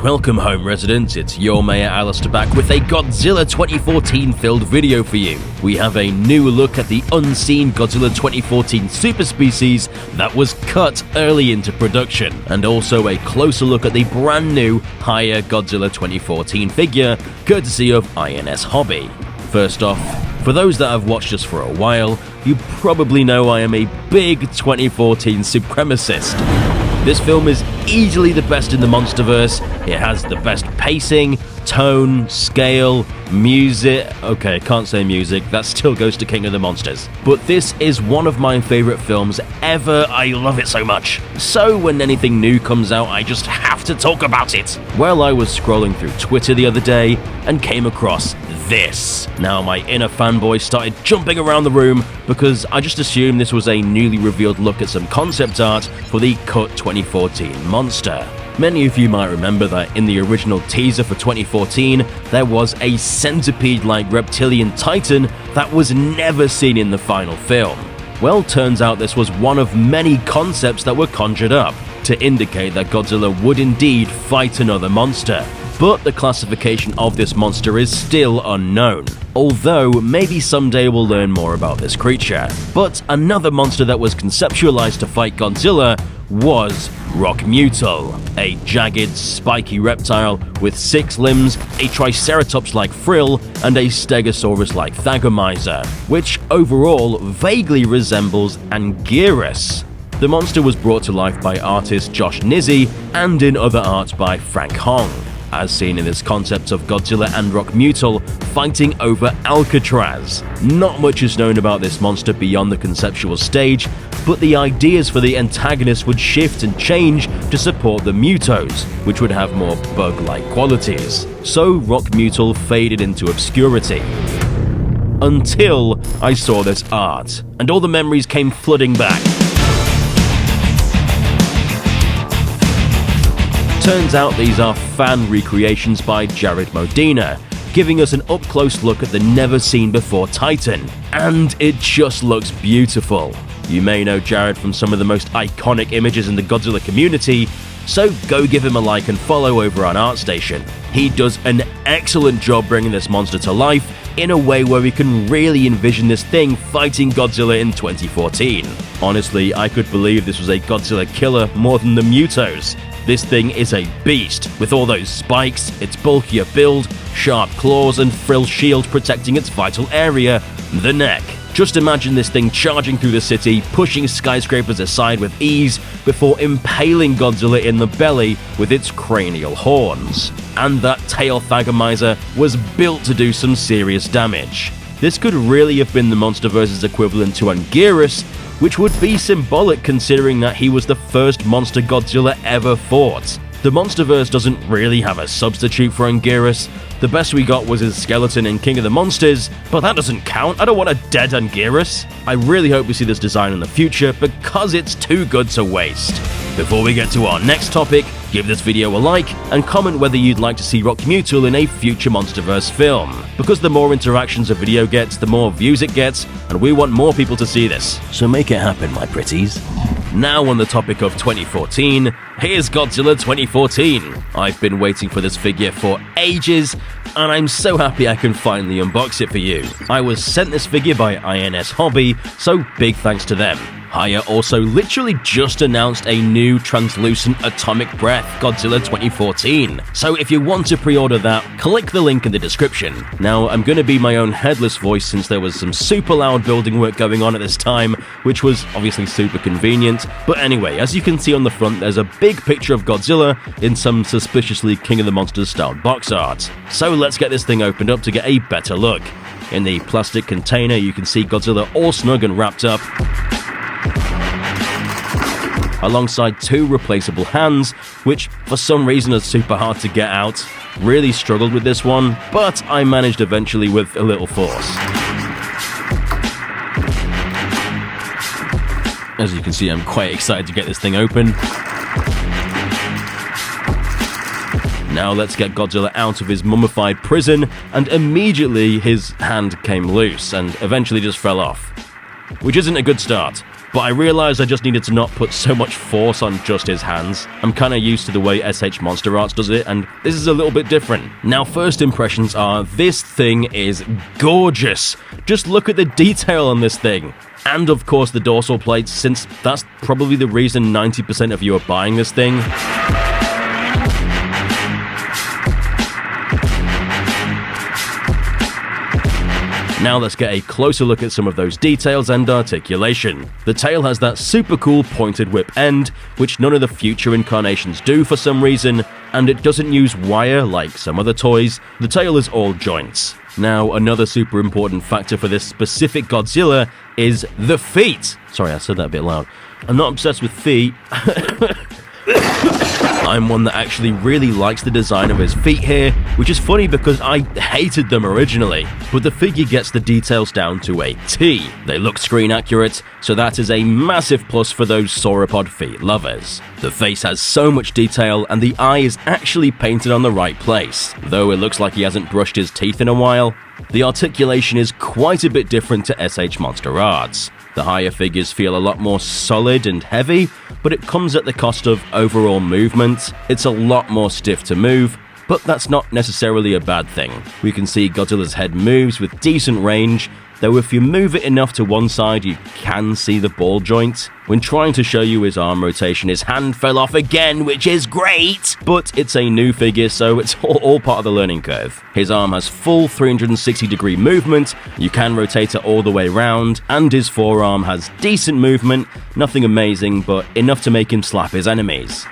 Welcome home, residents. It's your Mayor Alistair back with a Godzilla 2014 filled video for you. We have a new look at the unseen Godzilla 2014 super species that was cut early into production, and also a closer look at the brand new Hiya Godzilla 2014 figure, courtesy of INS Hobby. First off, for those that have watched us for a while, you probably know I am a big 2014 supremacist. This film is easily the best in the Monsterverse. It has the best pacing, tone, scale, music. Okay, I can't say music, that still goes to King of the Monsters. But this is one of my favorite films ever. I love it so much. So when anything new comes out, I just have to talk about it. Well, I was scrolling through Twitter the other day and came across this. Now my inner fanboy started jumping around the room because I just assumed this was a newly revealed look at some concept art for the cut 2014 monster. Many of you might remember that in the original teaser for 2014, there was a centipede-like reptilian titan that was never seen in the final film. Well, turns out this was one of many concepts that were conjured up to indicate that Godzilla would indeed fight another monster. But the classification of this monster is still unknown, although maybe someday we'll learn more about this creature. But another monster that was conceptualized to fight Godzilla was Rokmutul, a jagged, spiky reptile with 6 limbs, a triceratops-like frill, and a stegosaurus-like thagomizer, which overall vaguely resembles Anguirus. The monster was brought to life by artist Josh Nizzi and in other art by Frank Hong, as seen in this concept of Godzilla and Rokmutul fighting over Alcatraz. Not much is known about this monster beyond the conceptual stage, but the ideas for the antagonist would shift and change to support the Mutos, which would have more bug-like qualities. So Rokmutul faded into obscurity. Until I saw this art, and all the memories came flooding back. Turns out these are fan recreations by Jared Modena, giving us an up-close look at the never-seen-before Titan. And it just looks beautiful. You may know Jared from some of the most iconic images in the Godzilla community, so go give him a like and follow over on ArtStation. He does an excellent job bringing this monster to life in a way where we can really envision this thing fighting Godzilla in 2014. Honestly, I could believe this was a Godzilla killer more than the Mutos. This thing is a beast, with all those spikes, its bulkier build, sharp claws, and frill shield protecting its vital area, the neck. Just imagine this thing charging through the city, pushing skyscrapers aside with ease, before impaling Godzilla in the belly with its cranial horns. And that tail thagomizer was built to do some serious damage. This could really have been the Monsterverse's equivalent to Anguirus, which would be symbolic considering that he was the first monster Godzilla ever fought. The Monsterverse doesn't really have a substitute for Anguirus. The best we got was his skeleton in King of the Monsters, but that doesn't count. I don't want a dead Anguirus. I really hope we see this design in the future because it's too good to waste. Before we get to our next topic, give this video a like and comment whether you'd like to see Rokmutul in a future Monsterverse film, because the more interactions a video gets, the more views it gets, and we want more people to see this. So make it happen, my pretties. Now on the topic of 2014, here's Godzilla 2014. I've been waiting for this figure for ages, and I'm so happy I can finally unbox it for you. I was sent this figure by INS Hobby, so big thanks to them. Hiya also literally just announced a new translucent atomic breath Godzilla 2014, so if you want to pre-order that, click the link in the description. Now, I'm gonna be my own headless voice since there was some super loud building work going on at this time, which was obviously super convenient, but anyway, as you can see on the front, there's a big picture of Godzilla in some suspiciously King of the Monsters style box art. So let's get this thing opened up to get a better look. In the plastic container, you can see Godzilla all snug and wrapped up, alongside 2 replaceable hands, which for some reason are super hard to get out. Really struggled with this one, but I managed eventually with a little force. As you can see, I'm quite excited to get this thing open. Now let's get Godzilla out of his mummified prison, and immediately his hand came loose and eventually just fell off, which isn't a good start. but I realized I just needed to not put so much force on just his hands. I'm kinda used to the way SH Monster Arts does it, and this is a little bit different. Now, first impressions are, this thing is gorgeous. Just look at the detail on this thing. And of course the dorsal plates, since that's probably the reason 90% of you are buying this thing. Now let's get a closer look at some of those details and articulation. The tail has that super cool pointed whip end, which none of the future incarnations do for some reason, and it doesn't use wire like some other toys. The tail is all joints. Now, another super important factor for this specific Godzilla is the feet. Sorry, I said that a bit loud. I'm not obsessed with feet. I'm one that actually really likes the design of his feet here, which is funny because I hated them originally, but the figure gets the details down to a T. They look screen accurate, so that is a massive plus for those sauropod feet lovers. The face has so much detail, and the eye is actually painted on the right place, though it looks like he hasn't brushed his teeth in a while. The articulation is quite a bit different to SH Monster Arts. The higher figures feel a lot more solid and heavy, but it comes at the cost of overall movement. It's a lot more stiff to move, but that's not necessarily a bad thing. We can see Godzilla's head moves with decent range, though if you move it enough to one side, you can see the ball joint. When trying to show you his arm rotation, his hand fell off again, which is great! But it's a new figure, so it's all part of the learning curve. His arm has full 360-degree movement, you can rotate it all the way around, and his forearm has decent movement, nothing amazing, but enough to make him slap his enemies.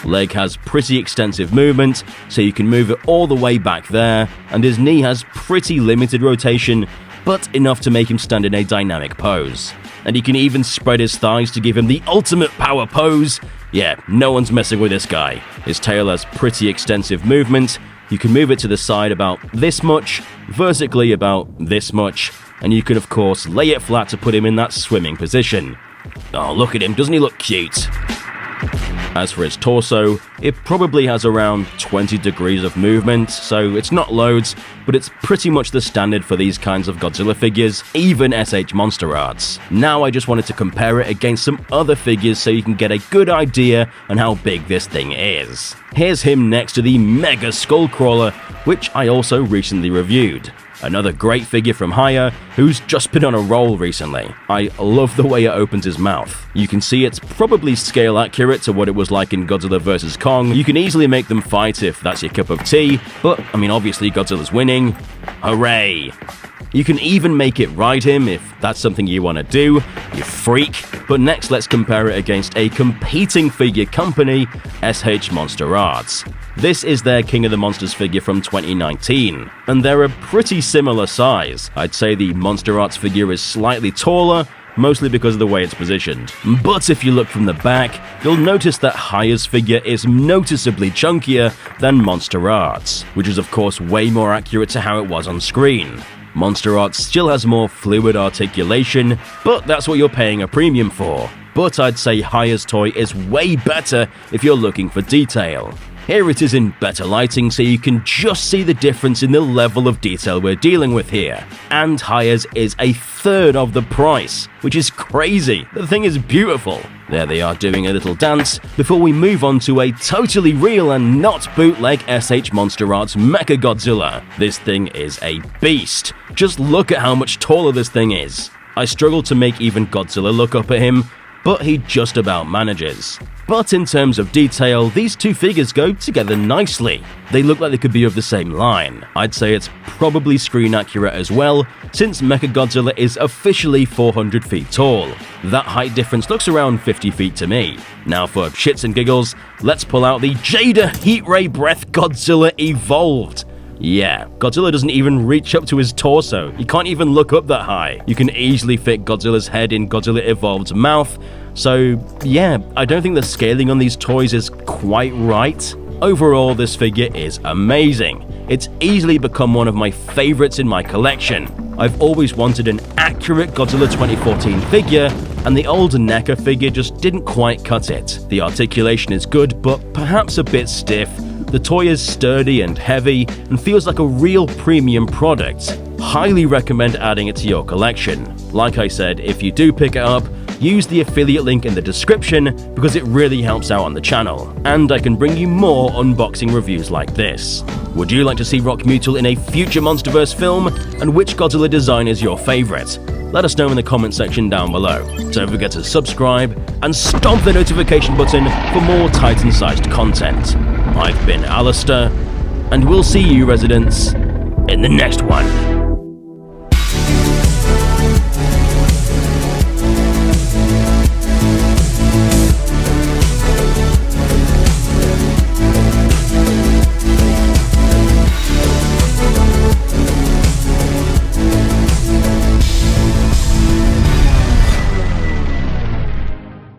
Leg has pretty extensive movement, so you can move it all the way back there, and his knee has pretty limited rotation, but enough to make him stand in a dynamic pose. And he can even spread his thighs to give him the ultimate power pose. Yeah, no one's messing with this guy. His tail has pretty extensive movement, you can move it to the side about this much, vertically about this much, and you can of course lay it flat to put him in that swimming position. Oh, look at him, doesn't he look cute? As for his torso, it probably has around 20 degrees of movement, so it's not loads, but it's pretty much the standard for these kinds of Godzilla figures, even SH Monster Arts. Now I just wanted to compare it against some other figures so you can get a good idea on how big this thing is. Here's him next to the Mega Skullcrawler, which I also recently reviewed. Another great figure from Hiya, who's just been on a roll recently. I love the way it opens his mouth. You can see it's probably scale accurate to what it was like in Godzilla vs. Kong. You can easily make them fight if that's your cup of tea, but I mean obviously Godzilla's winning. Hooray! You can even make it ride him if that's something you want to do, you freak. But next let's compare it against a competing figure company, SH Monster Arts. This is their King of the Monsters figure from 2019, and they're a pretty similar size. I'd say the Monster Arts figure is slightly taller, mostly because of the way it's positioned. But if you look from the back, you'll notice that Hiya's figure is noticeably chunkier than Monster Arts, which is of course way more accurate to how it was on screen. Monster Arts still has more fluid articulation, but that's what you're paying a premium for. But I'd say Hiya's toy is way better if you're looking for detail. Here it is in better lighting, so you can just see the difference in the level of detail we're dealing with here. And Hiya's is a third of the price, which is crazy. The thing is beautiful. There they are doing a little dance before we move on to a totally real and not bootleg SH Monster Arts Mecha Godzilla. This thing is a beast. Just look at how much taller this thing is. I struggle to make even Godzilla look up at him, but he just about manages. But in terms of detail, these two figures go together nicely. They look like they could be of the same line. I'd say it's probably screen accurate as well, since Mechagodzilla is officially 400 feet tall. That height difference looks around 50 feet to me. Now for shits and giggles, let's pull out the Jada Heat Ray Breath Godzilla Evolved. Yeah, Godzilla doesn't even reach up to his torso. He can't even look up that high. You can easily fit Godzilla's head in Godzilla Evolved's mouth. So yeah, I don't think the scaling on these toys is quite right. Overall, this figure is amazing. It's easily become one of my favorites in my collection. I've always wanted an accurate Godzilla 2014 figure, and the old NECA figure just didn't quite cut it. The articulation is good, but perhaps a bit stiff. The toy is sturdy and heavy, and feels like a real premium product. highly recommend adding it to your collection. Like I said, if you do pick it up, use the affiliate link in the description because it really helps out on the channel, and I can bring you more unboxing reviews like this. Would you like to see Rokmutul in a future MonsterVerse film, and which Godzilla design is your favorite? Let us know in the comment section down below. Don't forget to subscribe and stomp the notification button for more Titan-sized content. I've been Alistair, and we'll see you, residents, in the next one.